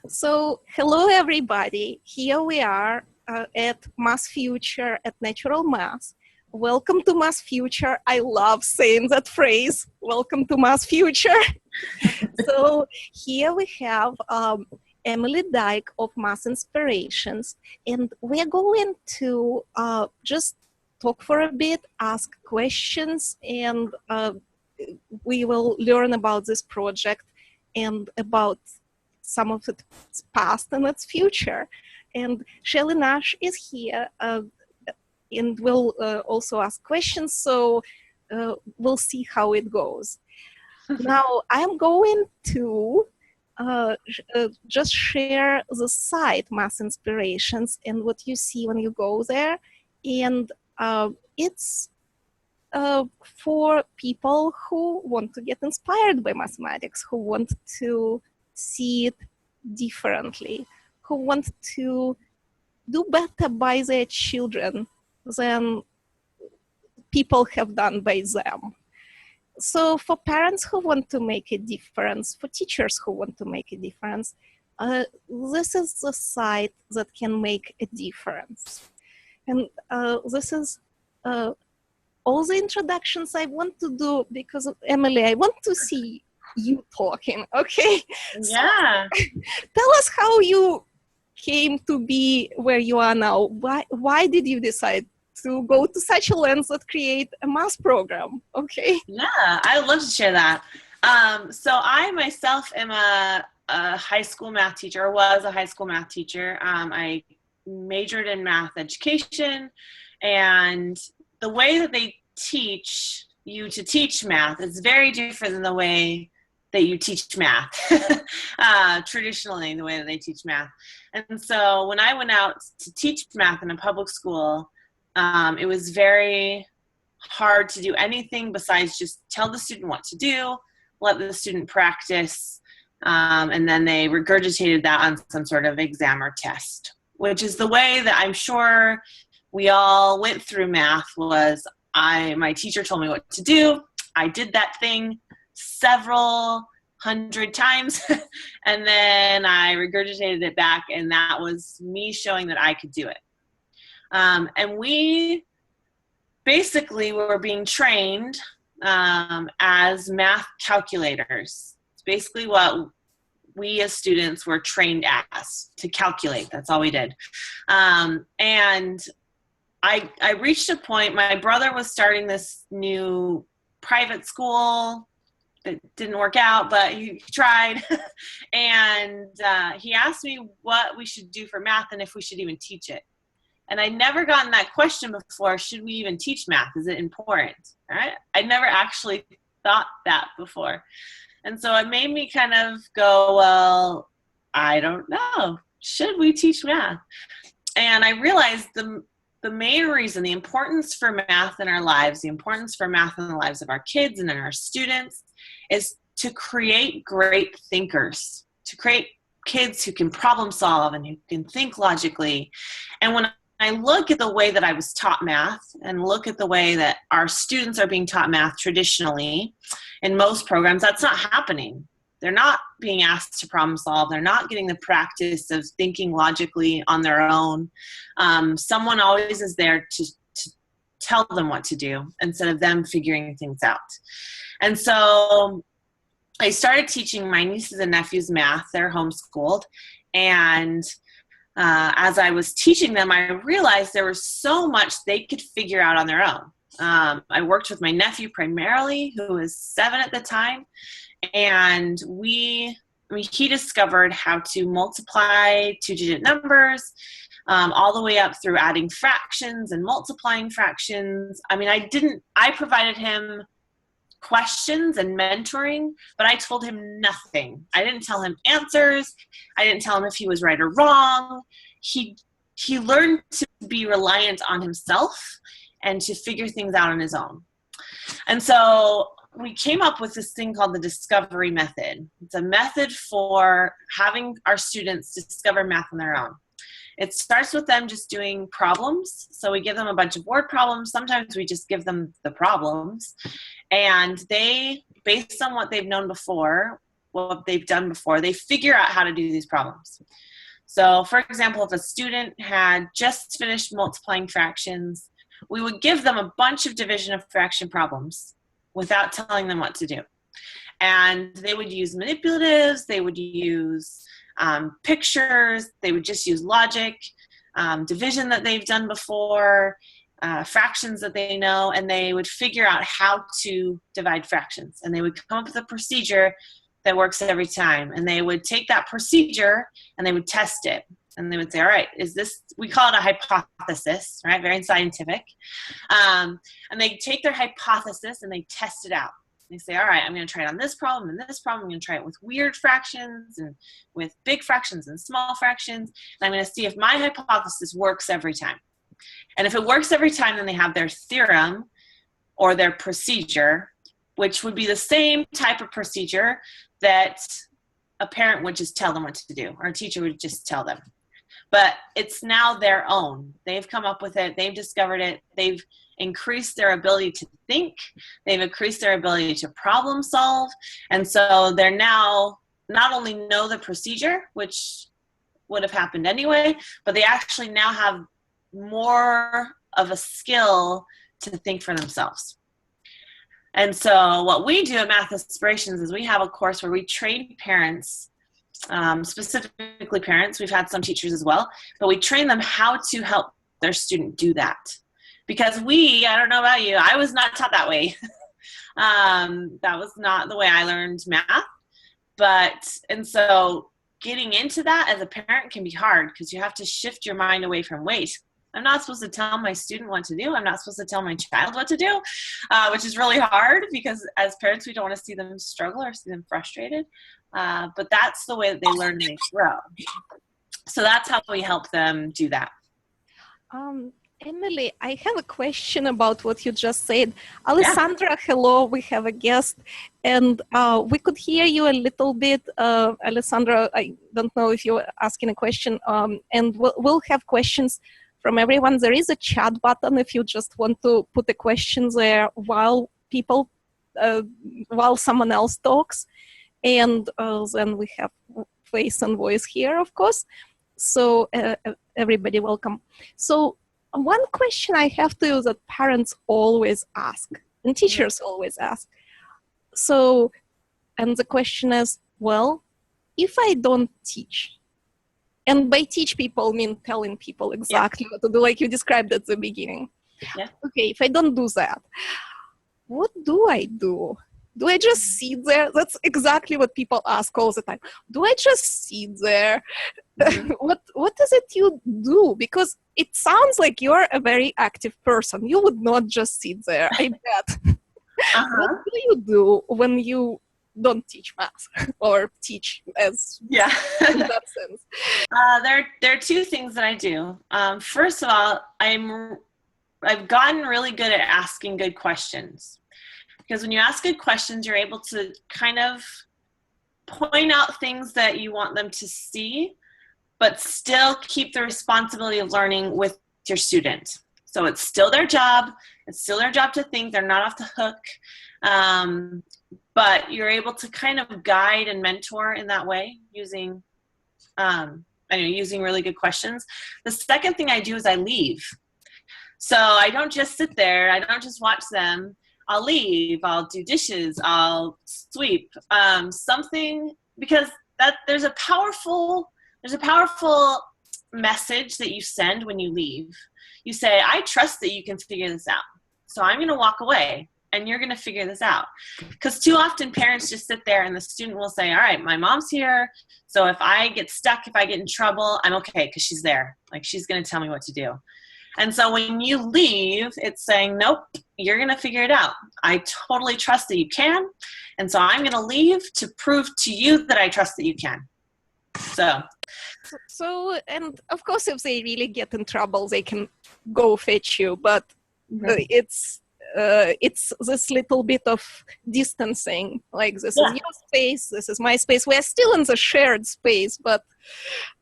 So, hello everybody. Here we are at Math Future at Natural Math. Welcome to Math Future. I love saying that phrase. Welcome to Math Future. So here we have Emily Dyke of Math Inspirations, and we're going to just talk for a bit, ask questions, and we will learn about this project and about some of its past and its future. And Shelley Nash is here and will also ask questions, so we'll see how it goes. Now, I'm going to just share the site Math Inspirations and what you see when you go there. And it's for people who want to get inspired by mathematics, who want to see it differently, who want to do better by their children than people have done by them. So for parents who want to make a difference, for teachers who want to make a difference, this is the site that can make a difference. And this is all the introductions I want to do because, Emily, I want to see you talking, okay? Yeah. So, tell us how you came to be where you are now. Why did you decide to go to such a length that create a math program? Okay. Yeah, I would love to share that. So I myself am a high school math teacher, or was a high school math teacher. I majored in math education, and the way that they teach you to teach math is very different than the way that you teach math, traditionally the way that they teach math. And so when I went out to teach math in a public school, it was very hard to do anything besides just tell the student what to do, let the student practice, and then they regurgitated that on some sort of exam or test, which is the way that I'm sure we all went through math. My teacher told me what to do. I did that thing several hundred times, and then I regurgitated it back, and that was me showing that I could do it. And we basically were being trained as math calculators. It's basically what we as students were trained as, to calculate. That's all we did. And I reached a point, my brother was starting this new private school that didn't work out, but he tried. And he asked me what we should do for math and if we should even teach it. And I'd never gotten that question before. Should we even teach math? Is it important? Right? I'd never actually thought that before. And so it made me kind of go, well, I don't know. Should we teach math? And I realized the main reason, the importance for math in our lives, the importance for math in the lives of our kids and in our students, is to create great thinkers, to create kids who can problem solve and who can think logically. And when I look at the way that I was taught math and look at the way that our students are being taught math traditionally in most programs, that's not happening. They're not being asked to problem solve. They're not getting the practice of thinking logically on their own. Someone always is there to tell them what to do instead of them figuring things out. And so I started teaching my nieces and nephews math. They're homeschooled. And as I was teaching them, I realized there was so much they could figure out on their own. I worked with my nephew primarily, who was 7 at the time, and he discovered how to multiply 2-digit numbers, all the way up through adding fractions and multiplying fractions. I mean, I provided him questions and mentoring, but I told him nothing. I didn't tell him answers. I didn't tell him if he was right or wrong. He learned to be reliant on himself and to figure things out on his own. And so we came up with this thing called the discovery method. It's a method for having our students discover math on their own. It starts with them just doing problems. So we give them a bunch of word problems. Sometimes we just give them the problems. And they, based on what they've known before, what they've done before, they figure out how to do these problems. So for example, if a student had just finished multiplying fractions, we would give them a bunch of division of fraction problems without telling them what to do. And they would use manipulatives, they would use pictures, they would just use logic, division that they've done before, fractions that they know, and they would figure out how to divide fractions. And they would come up with a procedure that works every time. And they would take that procedure and they would test it. And they would say, all right, is this, we call it a hypothesis, right? Very scientific. And they take their hypothesis and they test it out. They say, all right, I'm going to try it on this problem and this problem. I'm going to try it with weird fractions and with big fractions and small fractions. And I'm going to see if my hypothesis works every time. And if it works every time, then they have their theorem or their procedure, which would be the same type of procedure that a parent would just tell them what to do, or a teacher would just tell them. But it's now their own. They've come up with it. They've discovered it. They've increased their ability to think. They've increased their ability to problem solve. And so they're now not only know the procedure, which would have happened anyway, but they actually now have more of a skill to think for themselves. And so what we do at Math Inspirations is we have a course where we train parents, specifically parents, we've had some teachers as well, but we train them how to help their student do that. Because I don't know about you, I was not taught that way. That was not the way I learned math. And so getting into that as a parent can be hard because you have to shift your mind away from, wait, I'm not supposed to tell my student what to do. I'm not supposed to tell my child what to do, which is really hard because as parents, we don't want to see them struggle or see them frustrated. But that's the way that they learn and they grow. So that's how we help them do that. Emily, I have a question about what you just said. Alessandra, hello, we have a guest, and we could hear you a little bit. Alessandra, I don't know if you're asking a question, and we'll have questions from everyone. There is a chat button if you just want to put the questions there while someone else talks. And then we have face and voice here, of course. So everybody welcome. So one question I have to you that parents always ask and teachers always ask. So, and the question is, well, if I don't teach, and by teach people mean telling people exactly what to do, like you described at the beginning. Yeah. Okay, if I don't do that, what do I do? Do I just sit there? That's exactly what people ask all the time. Do I just sit there? Mm-hmm. What is it you do? Because it sounds like you're a very active person. You would not just sit there, I bet. What do you do when you don't teach math or teach as in that sense? There are two things that I do. First of all, I've gotten really good at asking good questions, because when you ask good questions, you're able to kind of point out things that you want them to see, but still keep the responsibility of learning with your student. So it's still their job. It's still their job to think. They're not off the hook. But you're able to kind of guide and mentor in that way using really good questions. The second thing I do is I leave. So I don't just sit there. I don't just watch them. I'll leave. I'll do dishes. I'll sweep. Something, because there's a powerful message that you send when you leave. You say, I trust that you can figure this out. So I'm going to walk away. And you're going to figure this out. Because too often parents just sit there and the student will say, all right, my mom's here. So if I get stuck, if I get in trouble, I'm okay because she's there. Like, she's going to tell me what to do. And so when you leave, it's saying, nope, you're going to figure it out. I totally trust that you can. And so I'm going to leave to prove to you that I trust that you can. So, and of course, if they really get in trouble, they can go fetch you. But it's this little bit of distancing, like this is your space, this is my space. We're still in the shared space, but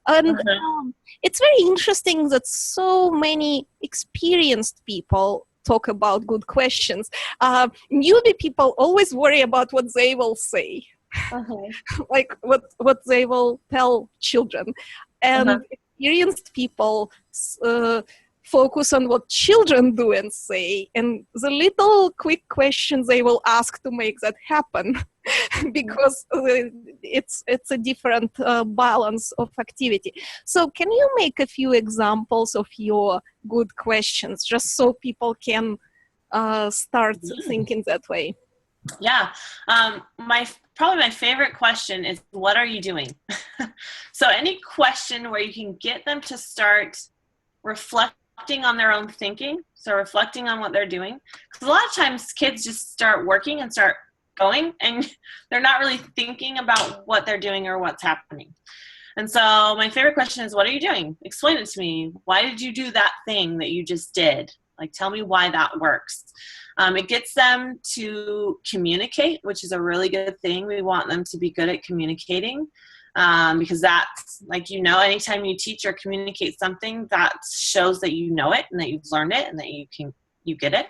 it's very interesting that so many experienced people talk about good questions. Newbie people always worry about what they will say. like what they will tell children. And experienced people focus on what children do and say, and the little quick questions they will ask to make that happen, because it's a different balance of activity. So can you make a few examples of your good questions, just so people can start thinking that way? Yeah. Probably my favorite question is, what are you doing? So any question where you can get them to start reflecting on their own thinking, so reflecting on what they're doing. Because a lot of times kids just start working and start going, and they're not really thinking about what they're doing or what's happening. And so my favorite question is, what are you doing? Explain it to me. Why did you do that thing that you just did? Like, tell me why that works. It gets them to communicate, which is a really good thing. We want them to be good at communicating, because that's, like, anytime you teach or communicate something, that shows that you know it and that you've learned it and that you get it.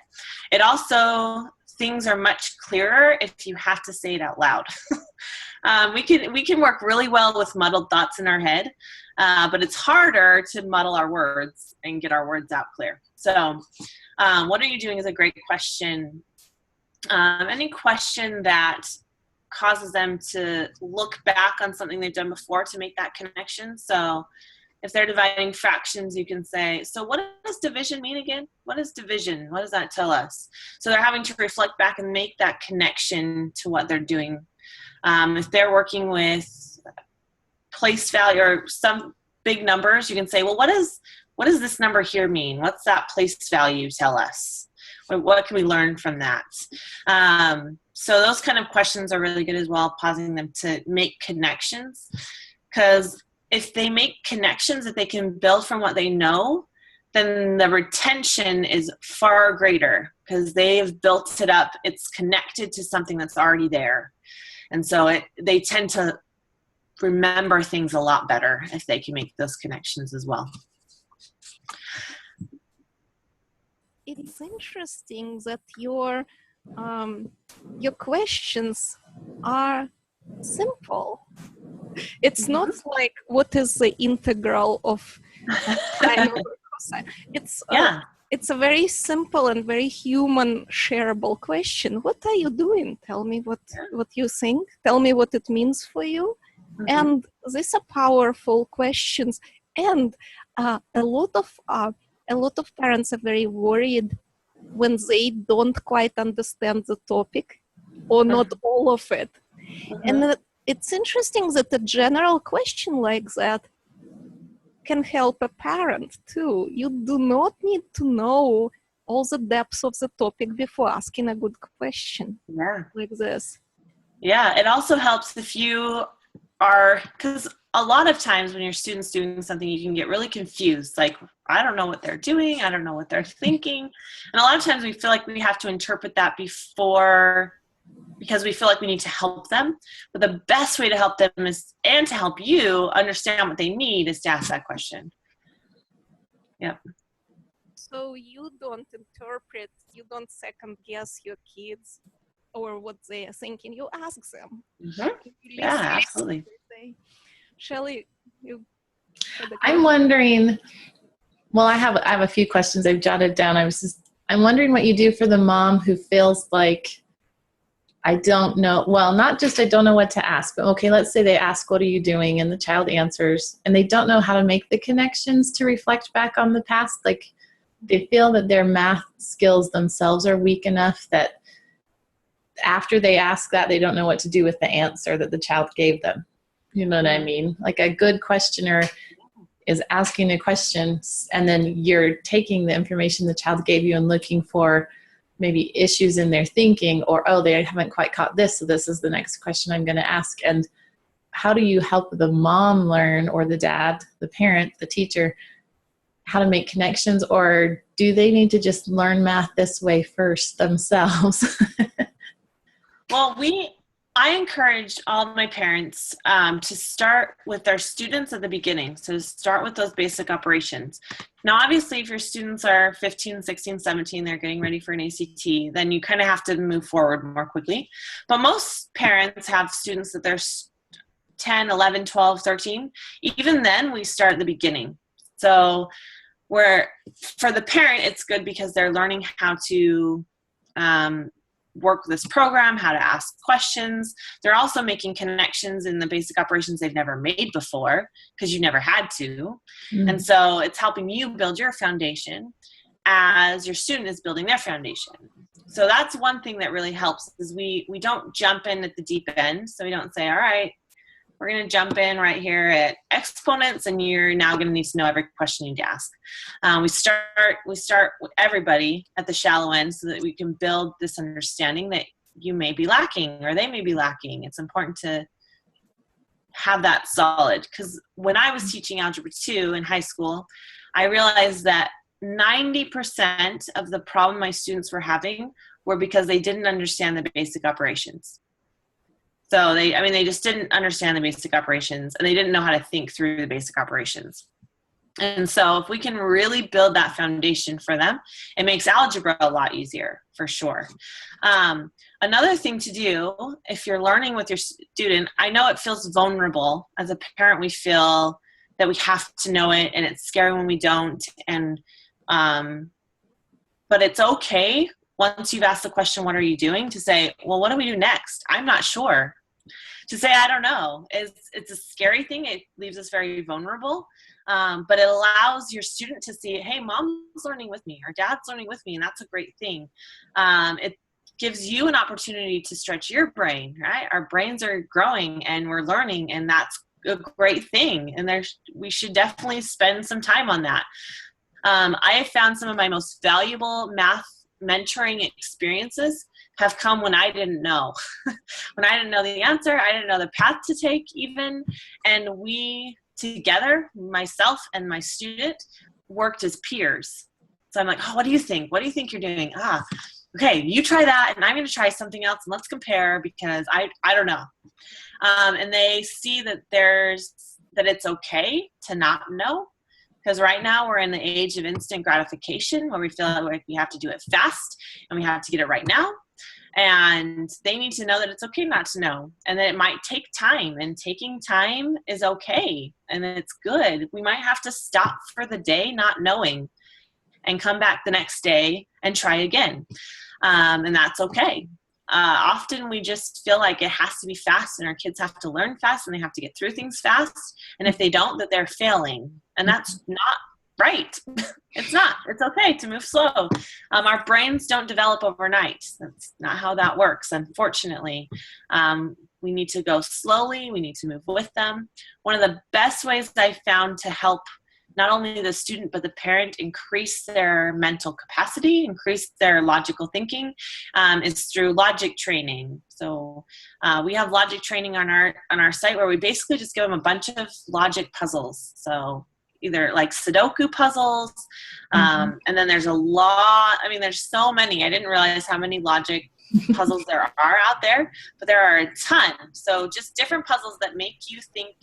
It also, things are much clearer if you have to say it out loud. We can work really well with muddled thoughts in our head, but it's harder to muddle our words and get our words out clear. So what are you doing is a great question. Any question that causes them to look back on something they've done before to make that connection. So if they're dividing fractions, you can say, so what does division mean again? What is division? What does that tell us? So they're having to reflect back and make that connection to what they're doing. If they're working with place value or some big numbers, you can say, well, what does this number here mean? What's that place value tell us? What can we learn from that? So those kind of questions are really good as well, pausing them to make connections. Because if they make connections that they can build from what they know, then the retention is far greater because they've built it up. It's connected to something that's already there. And so they tend to remember things a lot better if they can make those connections as well. It's interesting that your questions are simple. It's not like, what is the integral of sine over cosine? It's a very simple and very human, shareable question. What are you doing? Tell me what you think. Tell me what it means for you. Mm-hmm. And these are powerful questions. And a lot of parents are very worried when they don't quite understand the topic, or not all of it. And it's interesting that a general question like that can help a parent too. You do not need to know all the depths of the topic before asking a good question like this. Yeah, it also helps if you are, because a lot of times when your student's doing something, you can get really confused. Like, I don't know what they're doing. I don't know what they're thinking. And a lot of times we feel like we have to interpret that before, because we feel like we need to help them. But the best way to help them is, and to help you understand what they need, is to ask that question. Yeah. So you don't interpret, you don't second guess your kids or what they are thinking. You ask them. Mm-hmm. Yeah, absolutely. Shelley, you. I'm wondering. Well, I have a few questions I've jotted down. I'm wondering what you do for the mom who feels like, I don't know. Well, not just I don't know what to ask, but okay, let's say they ask, what are you doing? And the child answers, and they don't know how to make the connections to reflect back on the past. Like, they feel that their math skills themselves are weak enough that after they ask that, they don't know what to do with the answer that the child gave them. You know what I mean? Like, a good questioner is asking a question, and then you're taking the information the child gave you and looking for maybe issues in their thinking, or, oh, they haven't quite caught this, so this is the next question I'm going to ask. And how do you help the mom learn, or the dad, the parent, the teacher, how to make connections? Or do they need to just learn math this way first themselves? Well, I encourage all my parents to start with their students at the beginning. So start with those basic operations. Now, obviously, if your students are 15, 16, 17, they're getting ready for an ACT, then you kind of have to move forward more quickly. But most parents have students that they're 10, 11, 12, 13. Even then, we start at the beginning. So for the parent, it's good because they're learning how to work with this program, how to ask questions. They're also making connections in the basic operations they've never made before because you never had to. Mm-hmm. And so it's helping you build your foundation as your student is building their foundation. So that's one thing that really helps is we don't jump in at the deep end. So we don't say, all right, we're going to jump in right here at exponents, and you're now going to need to know every question you need to ask. We start with everybody at the shallow end so that we can build this understanding that you may be lacking or they may be lacking. It's important to have that solid, because when I was teaching Algebra 2 in high school, I realized that 90% of the problem my students were having were because they didn't understand the basic operations. So they just didn't understand the basic operations, and they didn't know how to think through the basic operations. And so if we can really build that foundation for them, it makes algebra a lot easier, for sure. Another thing to do, if you're learning with your student, I know it feels vulnerable. As a parent, we feel that we have to know it, and it's scary when we don't. And but it's okay once you've asked the question, what are you doing, to say, well, what do we do next? I'm not sure. To say, I don't know, it's a scary thing. It leaves us very vulnerable, but it allows your student to see, hey, mom's learning with me or dad's learning with me, and that's a great thing. It gives you an opportunity to stretch your brain, right? Our brains are growing and we're learning, and that's a great thing. And we should definitely spend some time on that. I have found some of my most valuable math mentoring experiences have come when I didn't know. When I didn't know the answer, I didn't know the path to take even. And we together, myself and my student, worked as peers. So I'm like, oh, what do you think? What do you think you're doing? Okay, you try that, and I'm going to try something else, and let's compare, because I don't know. And they see that it's okay to not know. Because right now we're in the age of instant gratification where we feel like we have to do it fast and we have to get it right now. And they need to know that it's okay not to know, and that it might take time, and taking time is okay, and it's good. We might have to stop for the day not knowing and come back the next day and try again. And that's okay. Often we just feel like it has to be fast, and our kids have to learn fast, and they have to get through things fast. And if they don't, that they're failing. And that's not right. It's not. It's okay to move slow. Our brains don't develop overnight. That's not how that works, unfortunately. We need to go slowly. We need to move with them. One of the best ways I found to help not only the student but the parent increase their mental capacity, increase their logical thinking, is through logic training. So we have logic training on our site where we basically just give them a bunch of logic puzzles. So either like Sudoku puzzles, and then there's a lot. I mean, there's so many. I didn't realize how many logic puzzles there are out there, but there are a ton. So just different puzzles that make you think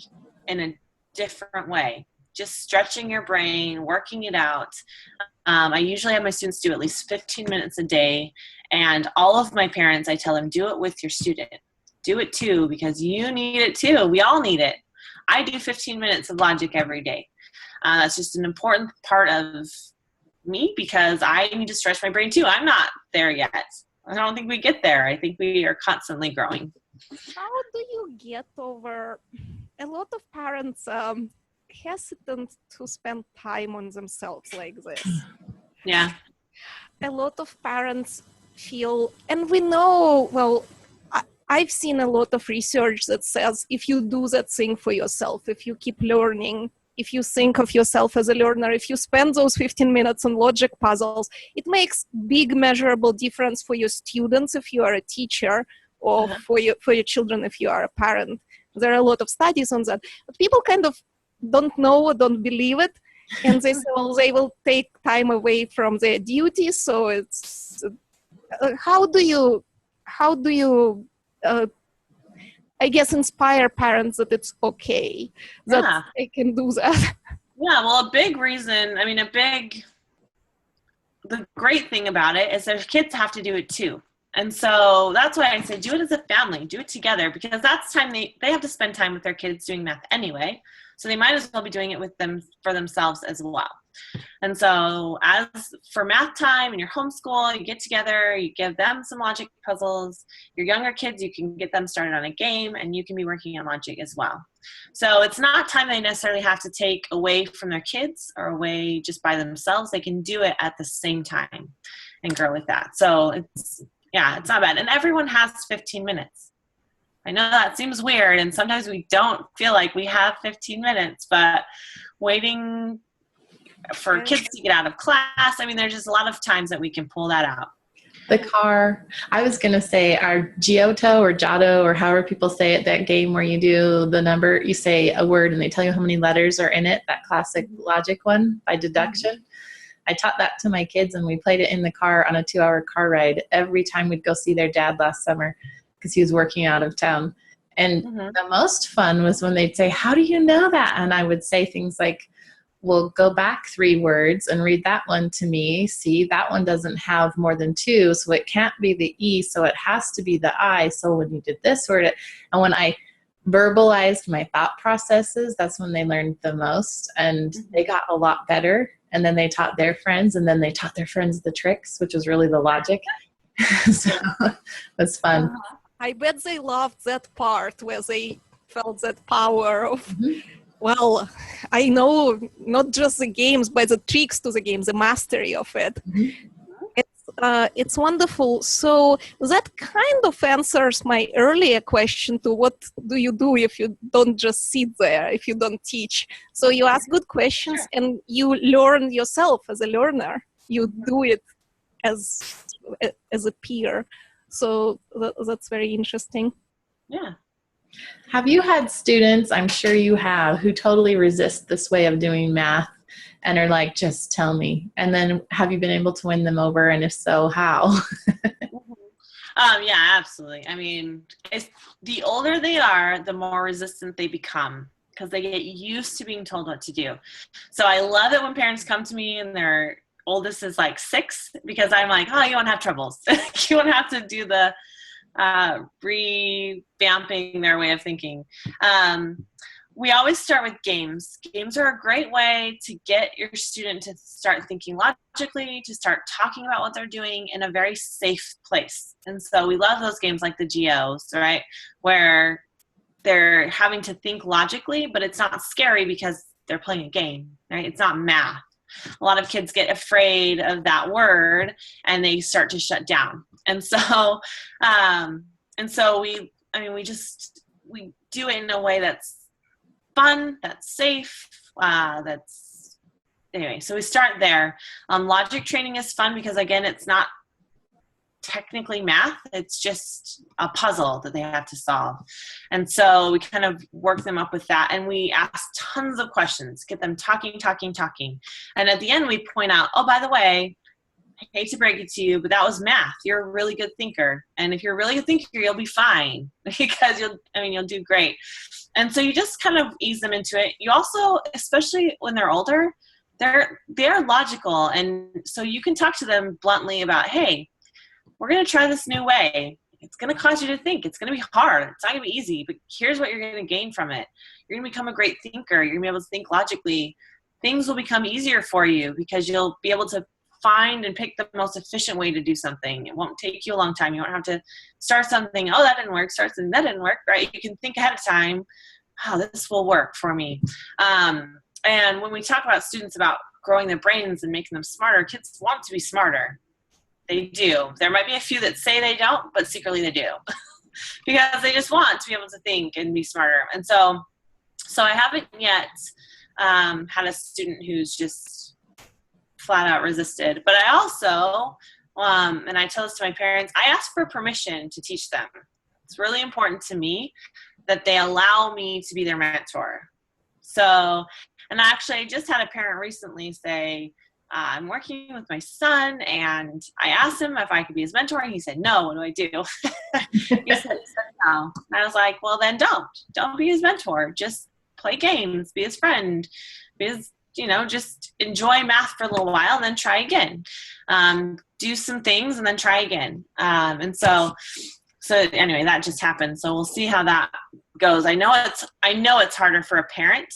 in a different way. Just stretching your brain, working it out. I usually have my students do at least 15 minutes a day. And all of my parents, I tell them, do it with your student. Do it too, because you need it too. We all need it. I do 15 minutes of logic every day. That's just an important part of me, because I need to stretch my brain too. I'm not there yet. I don't think we get there. I think we are constantly growing. How do you get over a lot of parents hesitant to spend time on themselves like this? Yeah. A lot of parents feel, and we know, well, I've seen a lot of research that says if you do that thing for yourself, if you keep learning, if you think of yourself as a learner, if you spend those 15 minutes on logic puzzles, it makes big measurable difference for your students if you are a teacher, or for your children if you are a parent. There are a lot of studies on that, but people kind of don't know or don't believe it, and they say, well, they will take time away from their duties. So it's how do you I guess, inspire parents that it's okay that Yeah. they can do that. Yeah, well, a big reason, the great thing about it is their kids have to do it too. And so that's why I say do it as a family, do it together, because that's time they have to spend time with their kids doing math anyway. So they might as well be doing it with them for themselves as well. And so as for math time in your homeschool, you get together, you give them some logic puzzles. Your younger kids, you can get them started on a game, and you can be working on logic as well. So it's not time they necessarily have to take away from their kids or away just by themselves. They can do it at the same time and grow with that. So it's not bad. And everyone has 15 minutes. I know that seems weird, and sometimes we don't feel like we have 15 minutes, but waiting for kids to get out of class, there's just a lot of times that we can pull that out. The car, I was going to say our Giotto or Giotto or however people say it, that game where you do the number, you say a word and they tell you how many letters are in it, that classic logic one by deduction. I taught that to my kids, and we played it in the car on a 2-hour car ride every time we'd go see their dad last summer because he was working out of town. And the most fun was when they'd say, how do you know that? And I would say things like, well, go back 3 words and read that one to me. See, that one doesn't have more than 2, so it can't be the E, so it has to be the I. So when you did this word, and when I verbalized my thought processes, that's when they learned the most, and they got a lot better. And then they taught their friends, and then they taught their friends the tricks, which was really the logic. So it was fun. I bet they loved that part where they felt that power of, well, I know not just the games, but the tricks to the game, the mastery of it. It's wonderful. So that kind of answers my earlier question to what do you do if you don't just sit there, if you don't teach. So you ask good questions and you learn yourself as a learner. You do it as a peer. So that's very interesting. Yeah. Have you had students, I'm sure you have, who totally resist this way of doing math and are like, just tell me? And then have you been able to win them over? And if so, how? Yeah, absolutely. The older they are, the more resistant they become because they get used to being told what to do. So I love it when parents come to me and their oldest is like 6, because I'm like, oh, you won't have troubles. You won't have to do the revamping their way of thinking. We always start with games. Games are a great way to get your student to start thinking logically, to start talking about what they're doing in a very safe place. And so we love those games like the Geos, right? Where they're having to think logically, but it's not scary because they're playing a game, right? It's not math. A lot of kids get afraid of that word and they start to shut down. And so, we do it in a way that's fun, that's safe, so we start there. Logic training is fun because, again, it's not technically math, it's just a puzzle that they have to solve. And so we kind of work them up with that, and we ask tons of questions, get them talking. And at the end we point out, oh, by the way, I hate to break it to you, but that was math. You're a really good thinker. And if you're a really good thinker, you'll be fine because you'll do great. And so you just kind of ease them into it. You also, especially when they're older, they're logical. And so you can talk to them bluntly about, hey, we're going to try this new way. It's going to cause you to think. It's going to be hard. It's not going to be easy, but here's what you're going to gain from it. You're going to become a great thinker. You're going to be able to think logically. Things will become easier for you because you'll be able to find and pick the most efficient way to do something. It won't take you a long time. You won't have to start something, oh, that didn't work, start something, that didn't work, right? You can think ahead of time, oh, this will work for me. And when we talk about students about growing their brains and making them smarter, kids want to be smarter. They do. There might be a few that say they don't, but secretly they do because they just want to be able to think and be smarter. And so I haven't yet had a student who's just flat out resisted, but I also, and I tell this to my parents, I ask for permission to teach them. It's really important to me that they allow me to be their mentor. So, and actually I just had a parent recently say, I'm working with my son, and I asked him if I could be his mentor, and he said, no, what do I do? he said no. And I was like, well, then don't be his mentor. Just play games, be his friend, be his, just enjoy math for a little while, and then try again. Do some things and then try again. And so anyway, that just happened. So we'll see how that goes. I know it's harder for a parent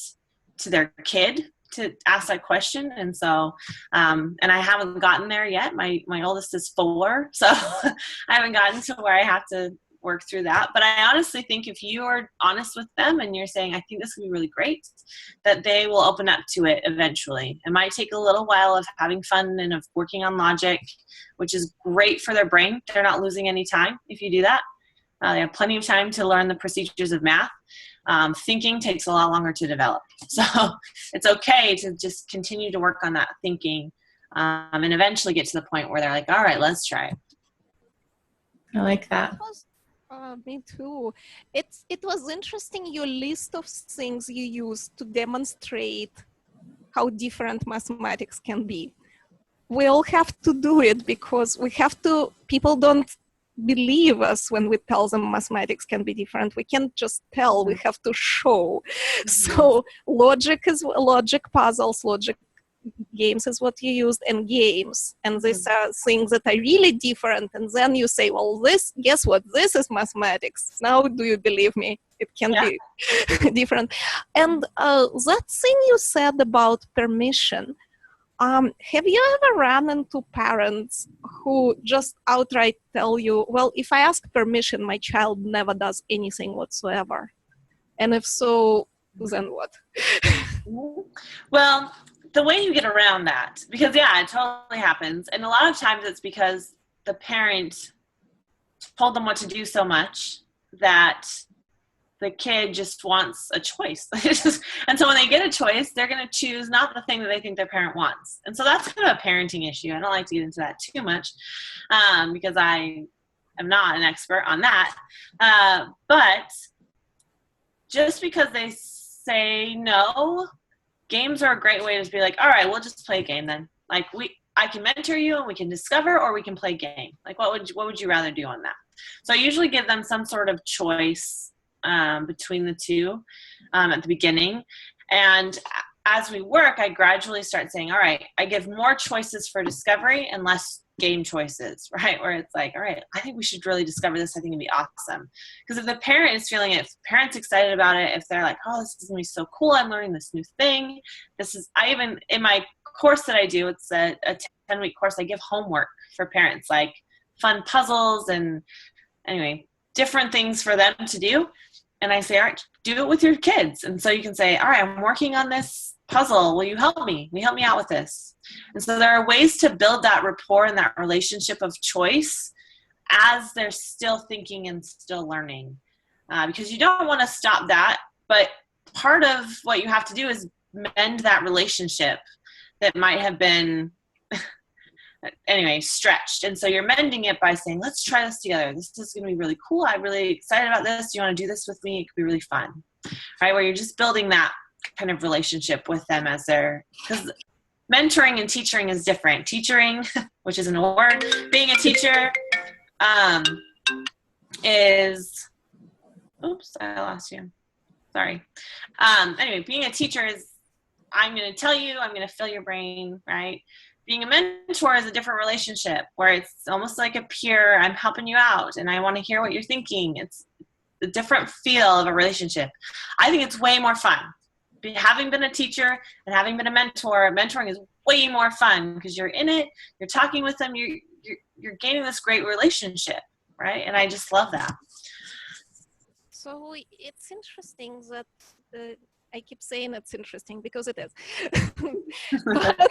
to their kid to ask that question. And so, and I haven't gotten there yet. My oldest is 4, so I haven't gotten to where I have to work through that. But I honestly think if you are honest with them and you're saying, I think this would be really great, that they will open up to it eventually. It might take a little while of having fun and of working on logic, which is great for their brain. They're not losing any time if you do that. They have plenty of time to learn the procedures of math. Thinking takes a lot longer to develop. So it's okay to just continue to work on that thinking, and eventually get to the point where they're like, all right, let's try it. I like that. Me too. It was interesting, your list of things you use to demonstrate how different mathematics can be. We all have to do it because people don't believe us when we tell them mathematics can be different. We can't just tell, we have to show. So logic puzzles, logic games is what you used, and games. And these are things that are really different. And then you say, well, guess what? This is mathematics. Now do you believe me? It can be different. And that thing you said about permission, have you ever run into parents who just outright tell you, well, if I ask permission, my child never does anything whatsoever? And if so, then what? Well, the way you get around that, because it totally happens. And a lot of times it's because the parent told them what to do so much that the kid just wants a choice. And so when they get a choice, they're going to choose not the thing that they think their parent wants. And so that's kind of a parenting issue. I don't like to get into that too much because I am not an expert on that. But just because they say no, games are a great way to be like, all right, we'll just play a game then. Like I can mentor you and we can discover, or we can play a game. Like what would you rather do on that? So I usually give them some sort of choice between the two at the beginning. And as we work, I gradually start saying, all right, I give more choices for discovery and less game choices, right? Where it's like, all right, I think we should really discover this. I think it'd be awesome. Because if the parent is feeling it, if the parent's excited about it, if they're like, oh, this is gonna be so cool, I'm learning this new thing. In my course that I do, it's a 10-week course, I give homework for parents, like fun puzzles and anyway, different things for them to do. And I say, all right, do it with your kids. And so you can say, all right, I'm working on this puzzle. Will you help me? Will you help me out with this? And so there are ways to build that rapport and that relationship of choice as they're still thinking and still learning. Because you don't want to stop that. But part of what you have to do is mend that relationship that might have been stretched. And so you're mending it by saying, let's try this together. This is going to be really cool. I'm really excited about this. Do you want to do this with me? It could be really fun. Right? Where you're just building that kind of relationship with them because mentoring and teaching is different. Teaching, which isn't a word, being a teacher is, oops, I lost you. Sorry. Being a teacher is, I'm going to tell you, I'm going to fill your brain, right? Being a mentor is a different relationship where it's almost like a peer. I'm helping you out and I want to hear what you're thinking. It's a different feel of a relationship. I think it's way more fun. Having been a teacher and having been a mentor, mentoring is way more fun because you're in it, you're talking with them, you're gaining this great relationship, right? And I just love that. So it's interesting that I keep saying it's interesting because it is. But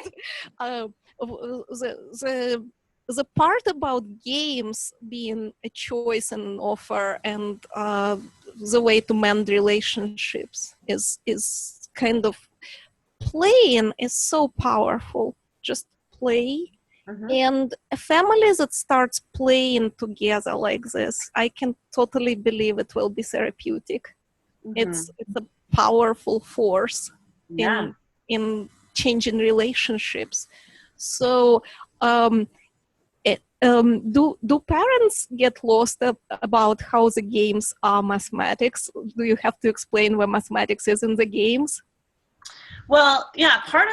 the part about games being a choice and an offer and the way to mend relationships is kind of playing is so powerful. Just play. Mm-hmm. And a family that starts playing together like this, I can totally believe it will be therapeutic. Mm-hmm. It's a powerful force in changing relationships. So, do parents get lost about how the games are mathematics? Do you have to explain where mathematics is in the games? Well, yeah, part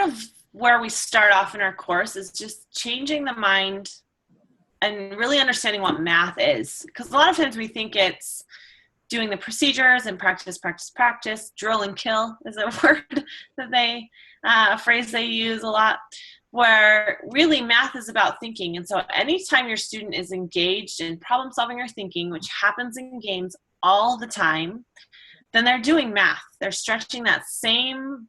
of where we start off in our course is just changing the mind and really understanding what math is. Because a lot of times we think it's doing the procedures and practice. Drill and kill is a word that a phrase they use a lot, where really math is about thinking. And so anytime your student is engaged in problem solving or thinking, which happens in games all the time, then they're doing math. They're stretching that same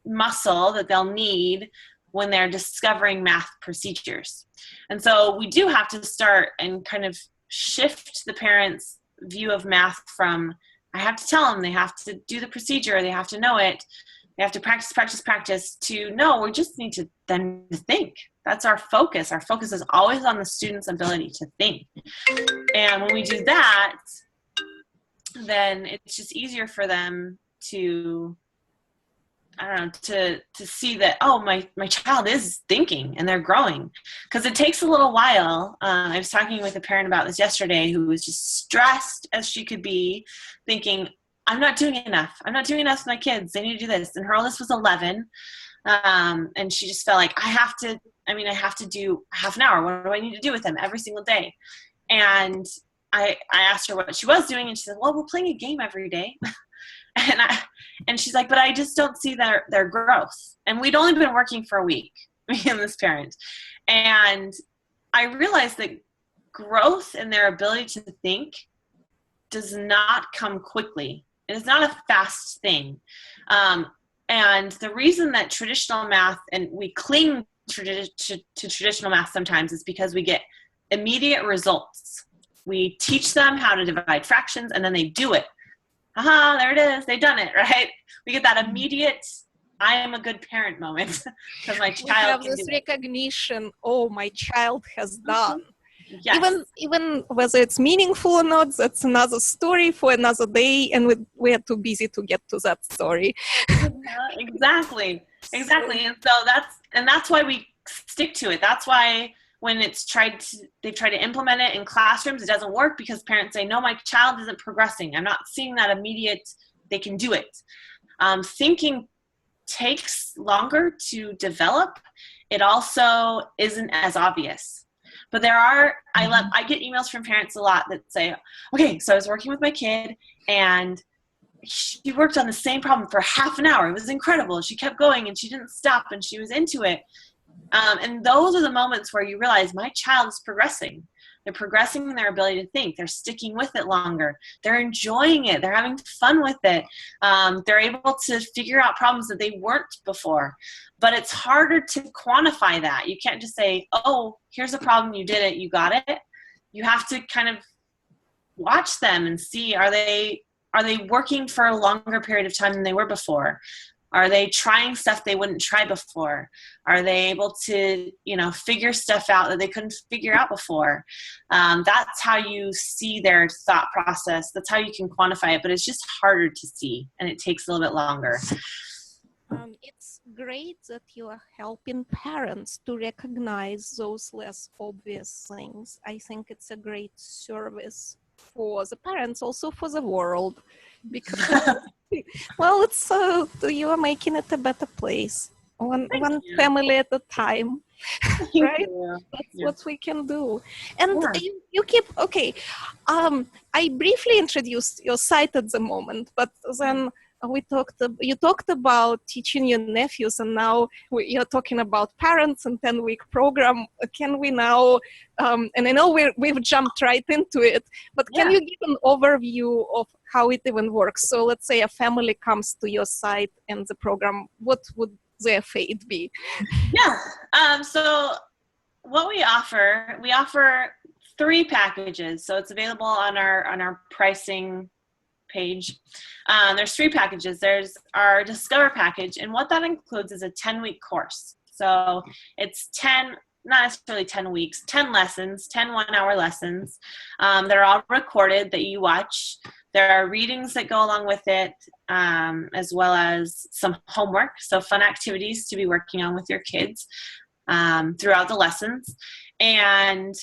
muscle that they'll need when they're discovering math procedures. And so we do have to start and kind of shift the parents' view of math from, I have to tell them they have to do the procedure, they have to know it, they have to practice, to no, we just need to then think. That's our focus. Our focus is always on the student's ability to think. And when we do that, then it's just easier for them to, I don't know, to see that, oh, my child is thinking and they're growing. Because it takes a little while. I was talking with a parent about this yesterday who was just stressed as she could be, thinking, I'm not doing enough. I'm not doing enough with my kids. They need to do this. And her oldest was 11. And she just felt like, I have to do half an hour. What do I need to do with them every single day? And I asked her what she was doing, and she said, well, we're playing a game every day. And she's like, but I just don't see their growth. And we'd only been working for a week, me and this parent. And I realized that growth in their ability to think does not come quickly. It is not a fast thing. And the reason that traditional math, and we cling to traditional math sometimes, is because we get immediate results. We teach them how to divide fractions, and then they do it. Aha, there it is. They've done it, right? We get that immediate, I am a good parent moment because my child we have can this do it. recognition, oh, my child has done. Yes. Even whether it's meaningful or not, that's another story for another day, and we're too busy to get to that story. Exactly. And so that's why we stick to it. That's why when they've tried to implement it in classrooms, it doesn't work, because parents say, no, my child isn't progressing. I'm not seeing that immediate, they can do it. Thinking takes longer to develop. It also isn't as obvious. But I get emails from parents a lot that say, okay, so I was working with my kid and she worked on the same problem for half an hour. It was incredible. She kept going and she didn't stop and she was into it. And those are the moments where you realize my child is progressing. They're progressing in their ability to think. They're sticking with it longer. They're enjoying it. They're having fun with it. They're able to figure out problems that they weren't before. But it's harder to quantify that. You can't just say, oh, here's a problem, you did it, you got it. You have to kind of watch them and see, are they working for a longer period of time than they were before? Are they trying stuff they wouldn't try before? Are they able to, figure stuff out that they couldn't figure out before? That's how you see their thought process. That's how you can quantify it, but it's just harder to see, and it takes a little bit longer. It's great that you are helping parents to recognize those less obvious things. I think it's a great service for the parents, also for the world, because well, it's you are making it a better place, one family at a time. Right? That's what we can do. And you keep, okay, I briefly introduced your site at the moment, but then you talked about teaching your nephews, and now you're talking about parents and 10-week program. Can we now, and I know we've jumped right into it, but can you give an overview of how it even works? So let's say a family comes to your site and the program, what would their fate be? Yeah. So what we offer 3 packages. So it's available on our pricing page. There's 3 packages. There's our Discover package, and what that includes is a 10-week course. So it's 10, not necessarily 10 weeks, 10 lessons, 10 one-hour lessons. They're all recorded that you watch. There are readings that go along with it, as well as some homework, so fun activities to be working on with your kids throughout the lessons. And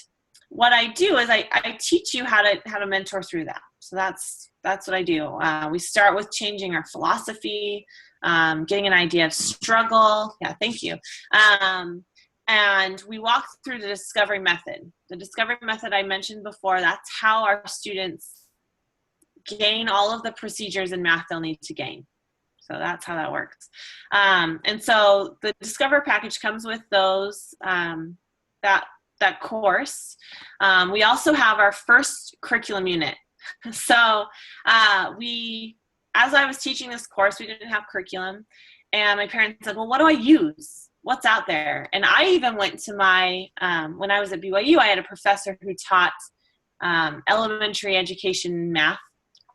what I do is I teach you how to mentor through that. So that's what I do. We start with changing our philosophy, getting an idea of struggle. Yeah, thank you. And we walk through the discovery method. The discovery method I mentioned before, that's how our students gain all of the procedures in math they'll need to gain. So that's how that works. And so the Discover package comes with those, that course. We also have our first curriculum unit. So as I was teaching this course, we didn't have curriculum. And my parents said, well, what do I use? What's out there? And I even went to my, when I was at BYU, I had a professor who taught elementary education math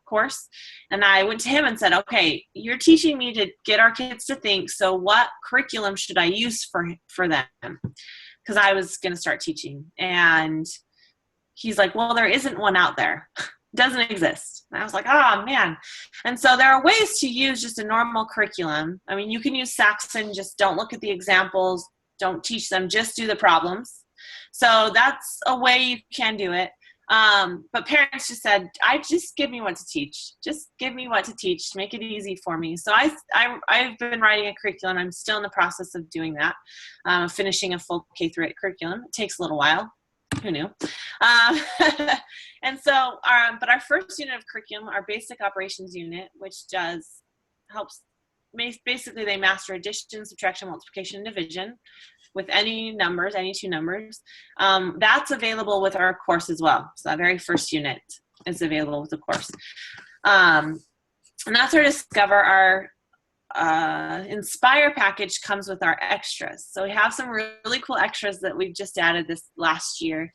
course. And I went to him and said, okay, you're teaching me to get our kids to think. So what curriculum should I use for them? Because I was going to start teaching. And he's like, well, there isn't one out there. Doesn't exist. And I was like, oh man. And so there are ways to use just a normal curriculum. I mean, you can use Saxon, just don't look at the examples, don't teach them, just do the problems. So that's a way you can do it. But parents just said, just give me what to teach. Just give me what to teach. Make it easy for me. So I've been writing a curriculum. I'm still in the process of doing that, finishing a full K-8 curriculum. It takes a little while. Who knew? And so, but our first unit of curriculum, our basic operations unit, which helps, basically they master addition, subtraction, multiplication, and division with any numbers, any two numbers. That's available with our course as well. So that very first unit is available with the course. And that's our Discover. Our Inspire package comes with our extras. So we have some really cool extras that we've just added this last year,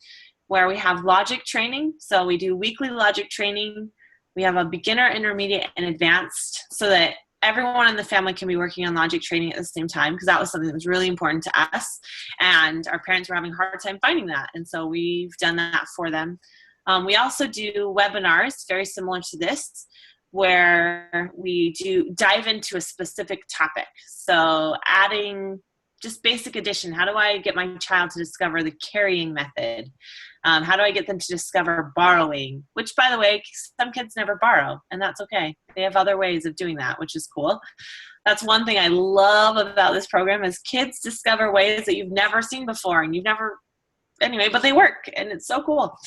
where we have logic training. So we do weekly logic training. We have a beginner, intermediate, and advanced, so that everyone in the family can be working on logic training at the same time, because that was something that was really important to us. And our parents were having a hard time finding that. And so we've done that for them. We also do webinars very similar to this, where we dive into a specific topic. So adding just basic addition. How do I get my child to discover the carrying method? How do I get them to discover borrowing? Which, by the way, some kids never borrow, and that's okay. They have other ways of doing that, which is cool. That's one thing I love about this program, is kids discover ways that you've never seen before, and anyway, but they work, and it's so cool.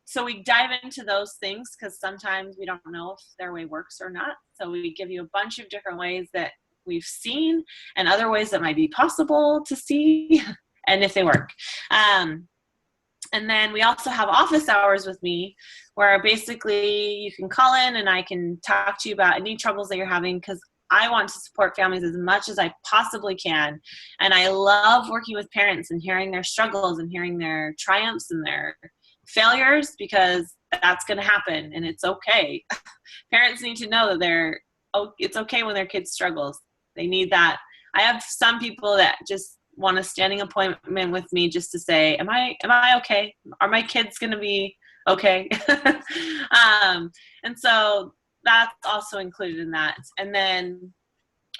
So we dive into those things, because sometimes we don't know if their way works or not. So we give you a bunch of different ways that we've seen, and other ways that might be possible to see, and if they work. And then we also have office hours with me, where basically you can call in and I can talk to you about any troubles that you're having, because I want to support families as much as I possibly can. And I love working with parents and hearing their struggles and hearing their triumphs and their failures, because that's going to happen, and it's okay. Parents need to know that it's okay when their kid struggles. They need that. I have some people that just want a standing appointment with me just to say, am I okay? Are my kids going to be okay? And so that's also included in that. And then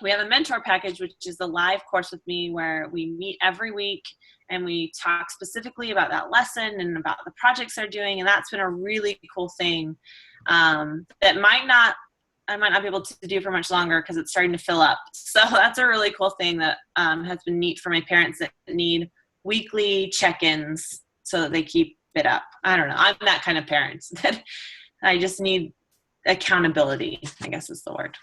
we have a mentor package, which is a live course with me, where we meet every week and we talk specifically about that lesson and about the projects they're doing. And that's been a really cool thing that I might not be able to do for much longer, because it's starting to fill up. So that's a really cool thing that has been neat for my parents that need weekly check-ins so that they keep it up. I don't know. I'm that kind of parent that I just need accountability, I guess is the word.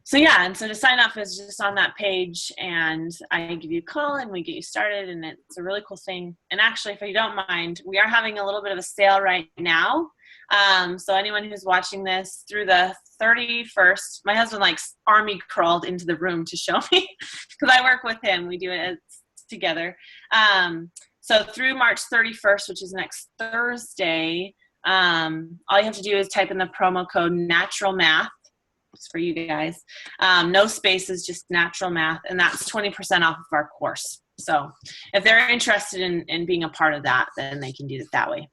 So yeah, and so to sign up is just on that page, and I give you a call and we get you started, and it's a really cool thing. And actually, if you don't mind, we are having a little bit of a sale right now. So anyone who's watching this through the 31st, my husband army crawled into the room to show me, because I work with him. We do it together. So through March 31st, which is next Thursday, all you have to do is type in the promo code Natural Math. It's for you guys. No spaces, just Natural Math, and that's 20% off of our course. So if they're interested in being a part of that, then they can do it that way.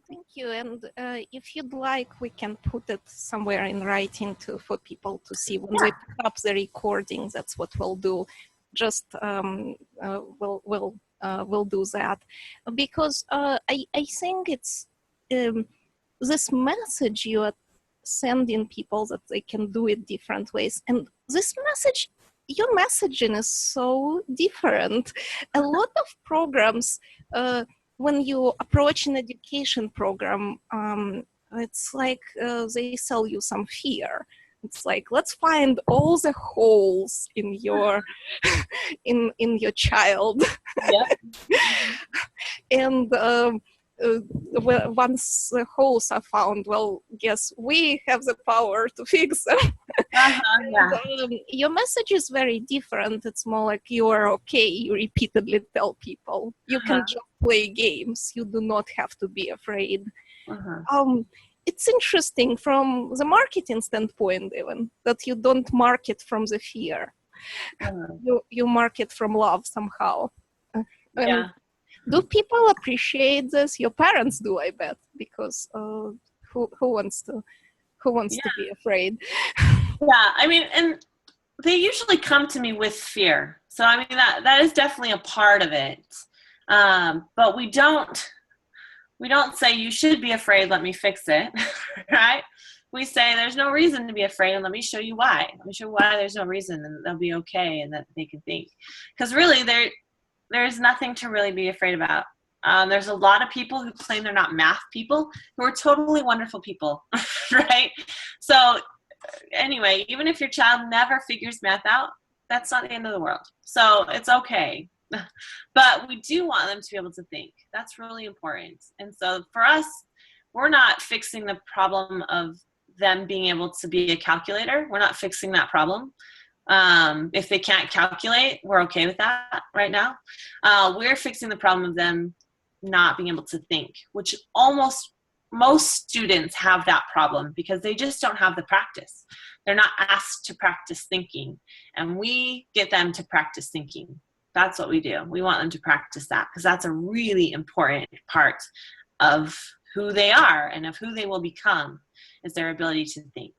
Thank you. And if you'd like, we can put it somewhere in writing for people to see when we pick up the recording. That's what we'll do. Just we'll do that because I think it's this message you are sending people that they can do it different ways, and this message. Your messaging is so different. A lot of programs, when you approach an education program, it's like they sell you some fear. It's like, let's find all the holes in your in your child. Yep. And once the holes are found, well, guess we have the power to fix them. Yeah. And, your message is very different. It's more like you are okay. You repeatedly tell people you can just play games. You do not have to be afraid. It's interesting from the marketing standpoint, even that you don't market from the fear. You market from love somehow. Yeah. Do people appreciate this? Your parents do, I bet, because who wants to be afraid? Yeah, I mean, and they usually come to me with fear. So I mean that is definitely a part of it. But we don't say you should be afraid, let me fix it, right? We say there's no reason to be afraid, and let me show you why. Let me show you why there's no reason, and they'll be okay, and that they can think. Because really, there's nothing to really be afraid about. There's a lot of people who claim they're not math people who are totally wonderful people, right? So anyway, even if your child never figures math out, that's not the end of the world. So it's okay. But we do want them to be able to think. That's really important. And so for us, we're not fixing the problem of them being able to be a calculator. We're not fixing that problem. If they can't calculate, we're okay with that right now. We're fixing the problem of them not being able to think, which most students have that problem because they just don't have the practice. They're not asked to practice thinking, and we get them to practice thinking. That's what we do. We want them to practice that because that's a really important part of who they are and of who they will become, is their ability to think.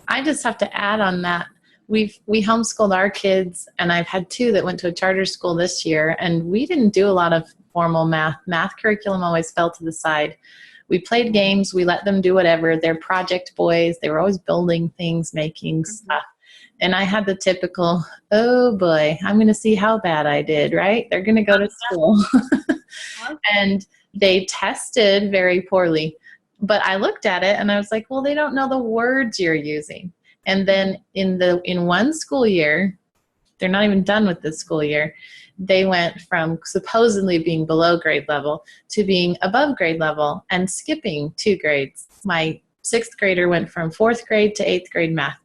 I just have to add on that. We homeschooled our kids, and I've had two that went to a charter school this year, and we didn't do a lot of formal math. Math curriculum always fell to the side. We played games. We let them do whatever. They're project boys. They were always building things, making stuff. And I had the typical, oh boy, I'm going to see how bad I did, right? They're going to go to school. And they tested very poorly. But I looked at it and I was like, well, they don't know the words you're using. And then in one school year, they're not even done with this school year, they went from supposedly being below grade level to being above grade level and skipping 2 grades. My 6th grader went from 4th grade to 8th grade math.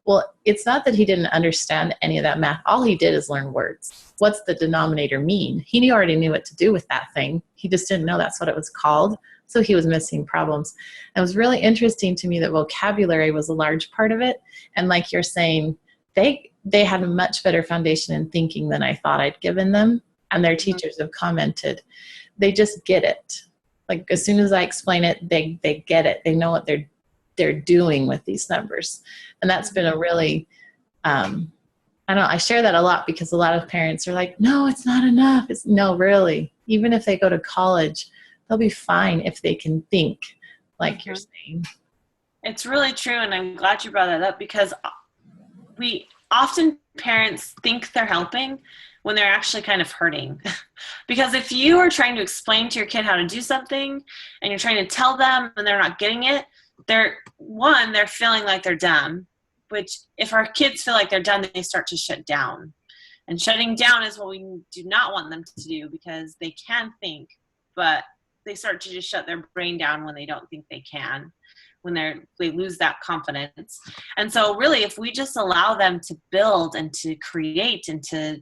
Well, it's not that he didn't understand any of that math. All he did is learn words. What's the denominator mean? He already knew what to do with that thing. He just didn't know that's what it was called. So he was missing problems. It was really interesting to me that vocabulary was a large part of it. And like you're saying, they had a much better foundation in thinking than I thought I'd given them. And their teachers have commented, they just get it. Like as soon as I explain it, they get it. They know what they're doing with these numbers. And that's been a really, I don't know, I share that a lot because a lot of parents are like, no, it's not enough. No, really. Even if they go to college, they'll be fine if they can think, like you're saying. It's really true, and I'm glad you brought that up because parents think they're helping when they're actually kind of hurting. Because if you are trying to explain to your kid how to do something and you're trying to tell them and they're not getting it, they're feeling like they're dumb, which if our kids feel like they're dumb, they start to shut down. And shutting down is what we do not want them to do because they can think, but they start to just shut their brain down when they don't think they can, when they lose that confidence. And so really, if we just allow them to build and to create and to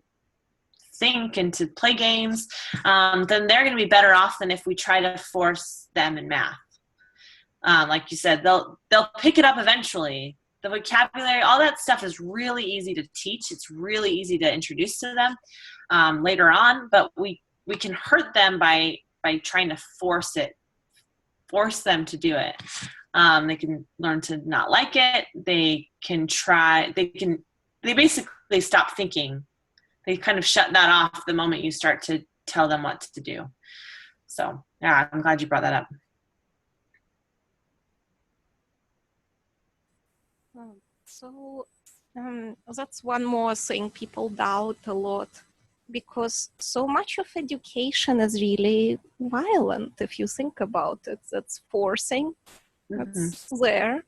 think and to play games, then they're going to be better off than if we try to force them in math. Like you said, they'll pick it up eventually. The vocabulary, all that stuff is really easy to teach. It's really easy to introduce to them later on, but we we can hurt them by trying to force them to do it. They can learn to not like it. They basically stop thinking. They kind of shut that off the moment you start to tell them what to do. So yeah, I'm glad you brought that up. So that's one more thing people doubt a lot, because so much of education is really violent if you think about it. It's forcing, it's there.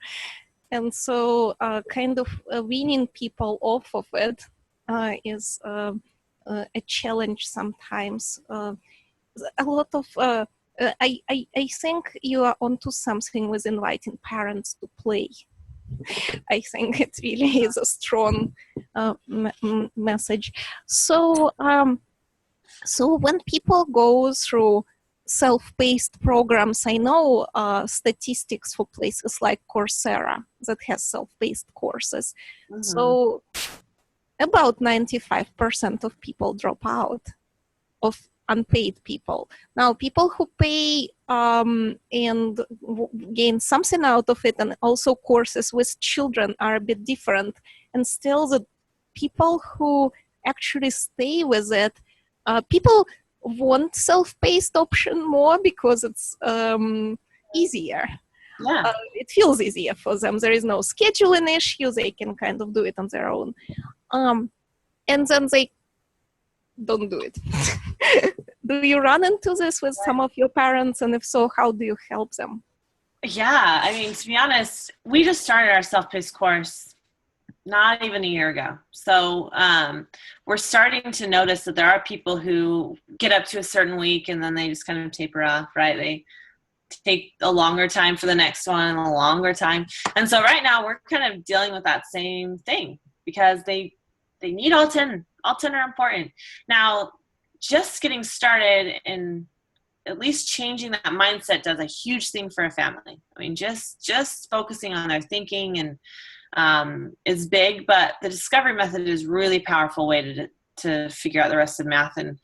And so kind of weaning people off of it is a challenge sometimes. A lot of, I think you are onto something with inviting parents to play. I think it really is a strong message. So, so when people go through self-paced programs, I know statistics for places like Coursera that has self-paced courses. Mm-hmm. So about 95% of people drop out of unpaid people. Now, people who pay and gain something out of it, and also courses with children are a bit different. And still, the people who actually stay with it, people want self-paced option more because it's easier. Yeah. It feels easier for them. There is no scheduling issue. They can kind of do it on their own. And then they don't do it. Do you run into this with some of your parents? And if so, how do you help them? Yeah, I mean, to be honest, we just started our self-paced course not even a year ago. So we're starting to notice that there are people who get up to a certain week and then they just kind of taper off, right? They take a longer time for the next one, a longer time. And so right now we're kind of dealing with that same thing because they need all 10. All 10 are important. Now, just getting started and at least changing that mindset does a huge thing for a family. I mean, just focusing on their thinking and is big, but the discovery method is really powerful way to figure out the rest of math. And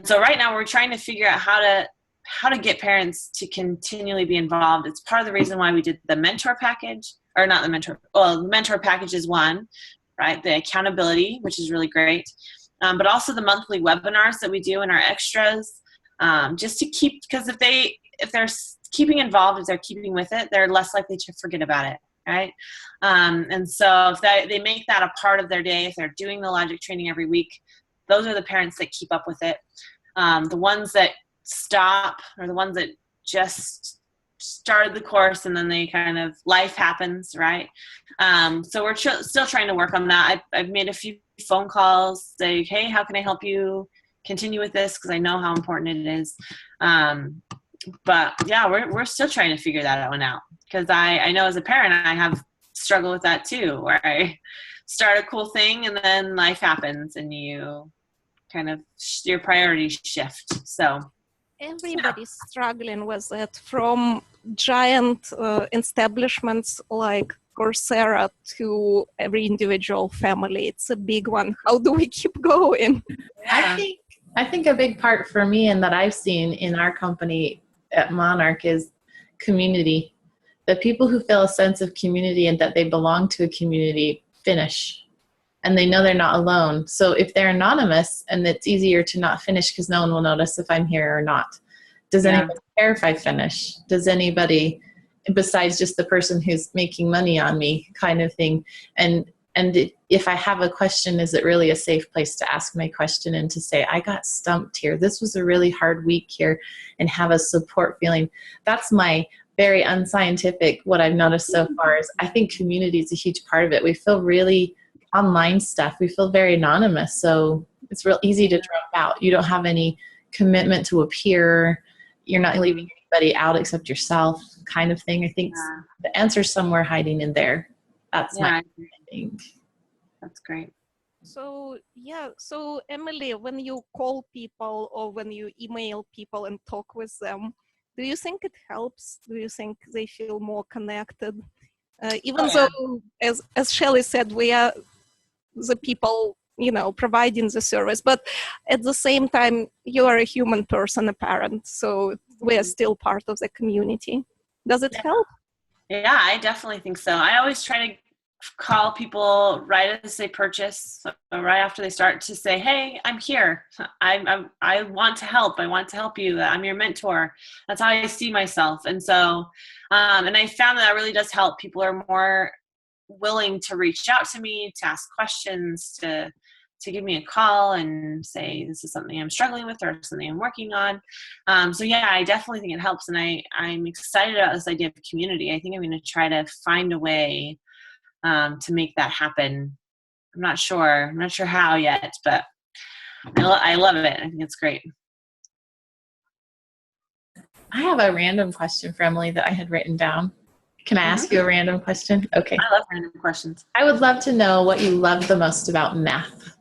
so right now we're trying to figure out how to get parents to continually be involved. It's part of the reason why we did the mentor package, or not the mentor. Well, the mentor package is one, right? The accountability, which is really great. But also the monthly webinars that we do in our extras, just to keep, because if they're keeping involved, if they're keeping with it, they're less likely to forget about it, right? And so if they make that a part of their day, if they're doing the logic training every week, those are the parents that keep up with it. The ones that stop are the ones that just started the course and then they kind of, life happens, right? So we're still trying to work on that. I've made a few phone calls, say, hey, how can I help you continue with this? Because I know how important it is. But yeah, we're still trying to figure that one out. Because I know as a parent, I have struggled with that too, where I start a cool thing and then life happens and you kind of, your priorities shift. So everybody's struggling with it, from giant establishments like Coursera to every individual family. It's a big one. How do we keep going? I think a big part for me and that I've seen in our company at Monarch is community. The people who feel a sense of community and that they belong to a community finish. And they know they're not alone. So if they're anonymous, and it's easier to not finish because no one will notice if I'm here or not. Does anybody care if I finish? Does anybody, besides just the person who's making money on me, kind of thing? And if I have a question, is it really a safe place to ask my question and to say, I got stumped here. This was a really hard week here, and have a support feeling. That's my very unscientific, what I've noticed so far is I think community is a huge part of it. We feel really online stuff. We feel very anonymous. So it's real easy to drop out. You don't have any commitment to a peer. You're not leaving anybody out except yourself, kind of thing. I think the answer's somewhere hiding in there. That's my thing. That's great. So so Emily, when you call people or when you email people and talk with them, do you think it helps? Do you think they feel more connected? Even though, as Shelley said, we are the people providing the service. But at the same time, you are a human person, a parent, so we are still part of the community. Does it help? Yeah, I definitely think so. I always try to call people right as they purchase, so right after they start, to say, hey, I'm here. I want to help. I want to help you. I'm your mentor. That's how I see myself. And so, and I found that really does help. People are more willing to reach out to me, to ask questions, to give me a call and say, this is something I'm struggling with or something I'm working on. So yeah, I definitely think it helps. And I'm excited about this idea of community. I think I'm going to try to find a way to make that happen. I'm not sure how yet, but I love it. I think it's great. I have a random question for Emily that I had written down. Can I ask you a random question? Okay. I love random questions. I would love to know what you love the most about math.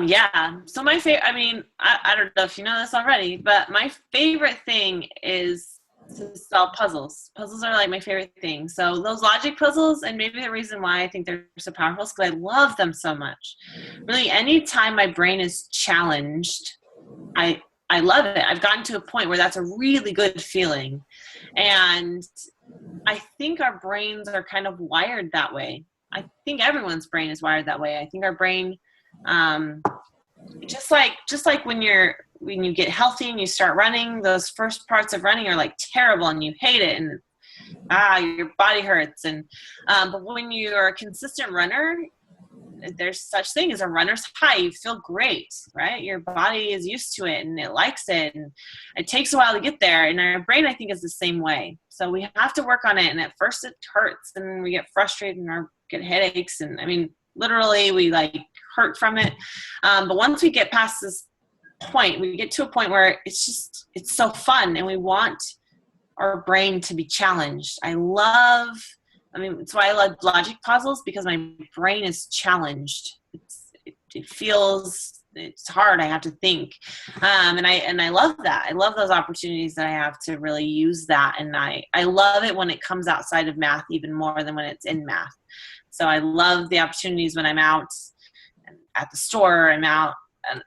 Yeah. So my favorite, I don't know if you know this already, but my favorite thing is to solve puzzles. Puzzles are like my favorite thing. So those logic puzzles, and maybe the reason why I think they're so powerful is because I love them so much. Really, anytime my brain is challenged, I love it. I've gotten to a point where that's a really good feeling. And I think our brains are kind of wired that way. I think everyone's brain is wired that way. I think our brain, just like when you get healthy and you start running, those first parts of running are like terrible and you hate it and your body hurts. And but when you're a consistent runner, there's such thing as a runner's high. You feel great, right? Your body is used to it and it likes it, and it takes a while to get there. And our brain, I think, is the same way. So we have to work on it. And at first it hurts and we get frustrated and get headaches. And literally we hurt from it. But once we get past this point, we get to a point where it's so fun and we want our brain to be challenged. It's why I love logic puzzles, because my brain is challenged. It feels it's hard. I have to think, and I love that. I love those opportunities that I have to really use that, and I love it when it comes outside of math even more than when it's in math. So I love the opportunities when I'm out at the store. I'm out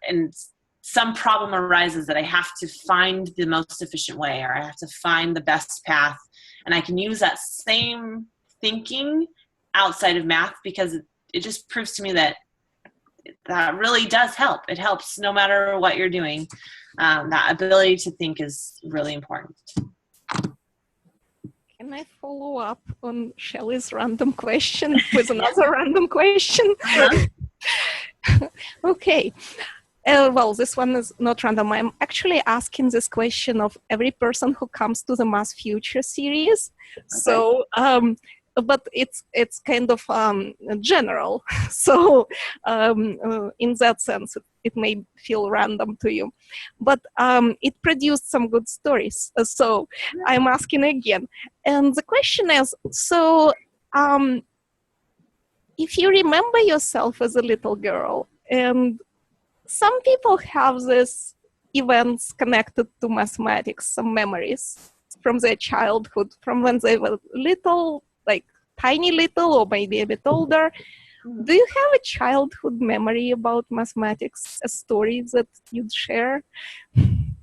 and some problem arises that I have to find the most efficient way, or I have to find the best path, and I can use that same thinking outside of math, because it just proves to me that really does help. It helps no matter what you're doing. That ability to think is really important. Can I follow up on Shelley's random question with another random question? Okay. Well, this one is not random. I'm actually asking this question of every person who comes to the Math Future series. Okay. So, but it's kind of general. So in that sense, it may feel random to you. But it produced some good stories. So I'm asking again. And the question is, so if you remember yourself as a little girl, and some people have these events connected to mathematics, some memories from their childhood, from when they were little, like tiny little, or maybe a bit older. Do you have a childhood memory about mathematics, a story that you'd share?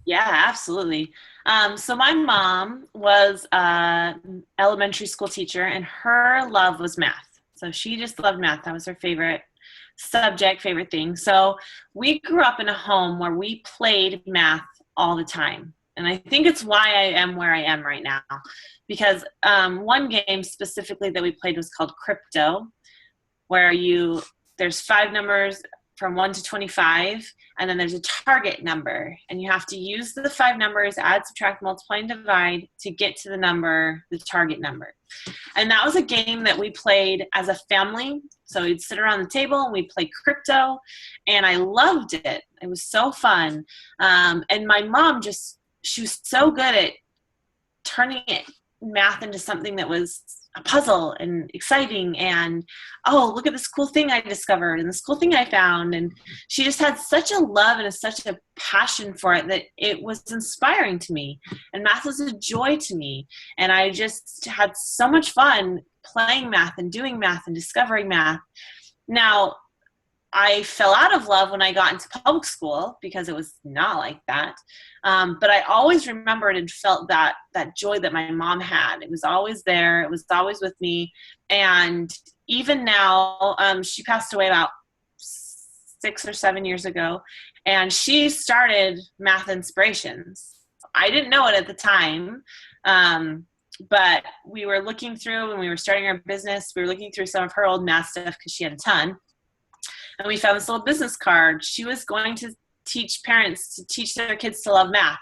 Yeah, absolutely. So my mom was an elementary school teacher, and her love was math. So she just loved math. That was her favorite subject, favorite thing. So we grew up in a home where we played math all the time. And I think it's why I am where I am right now. Because one game specifically that we played was called Crypto, where there's 5 numbers from 1 to 25, and then there's a target number. And you have to use the 5 numbers, add, subtract, multiply, and divide to get to the target number. And that was a game that we played as a family. So we'd sit around the table and we'd play Crypto, and I loved it. It was so fun. And my mom she was so good at turning math into something that was a puzzle and exciting, and look at this cool thing I discovered and this cool thing I found. And she just had such a love and such a passion for it that it was inspiring to me, and math was a joy to me. And I just had so much fun playing math and doing math and discovering math. Now, I fell out of love when I got into public school because it was not like that. But I always remembered and felt that joy that my mom had. It was always there. It was always with me. And even now, she passed away about 6 or 7 years ago, and she started Math Inspirations. I didn't know it at the time, but we were looking through when we were starting our business, we were looking through some of her old math stuff because she had a ton. And we found this little business card. She was going to teach parents to teach their kids to love math.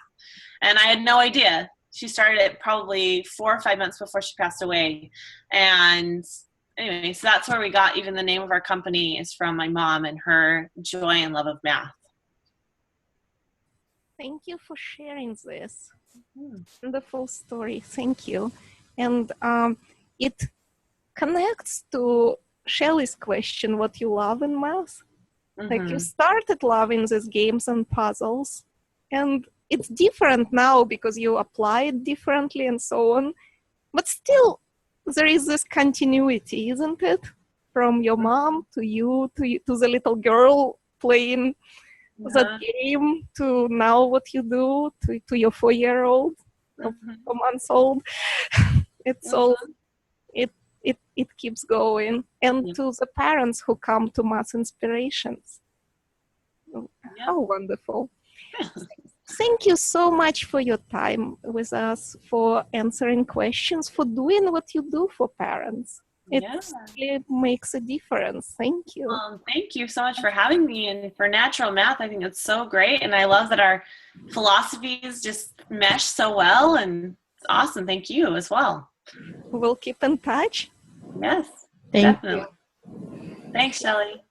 And I had no idea. She started it probably 4 or 5 months before she passed away. And anyway, so that's where we got even the name of our company is from my mom and her joy and love of math. Thank you for sharing this wonderful story. Thank you. And it connects to Shelley's question, what you love in math. Like you started loving these games and puzzles, and it's different now because you apply it differently and so on. But still, there is this continuity, isn't it? From your mom to you, to the little girl playing that game, to now what you do, to your 4-year-old, 4 months old. It's all, it keeps going. And to the parents who come to Math Inspirations. How wonderful. Thank you so much for your time with us, for answering questions, for doing what you do for parents. It really makes a difference. Thank you. Thank you so much for having me, and for Natural Math. I think it's so great, and I love that our philosophies just mesh so well, and it's awesome. Thank you as well. We'll keep in touch. Yes, Thank definitely. Thanks, Shelley.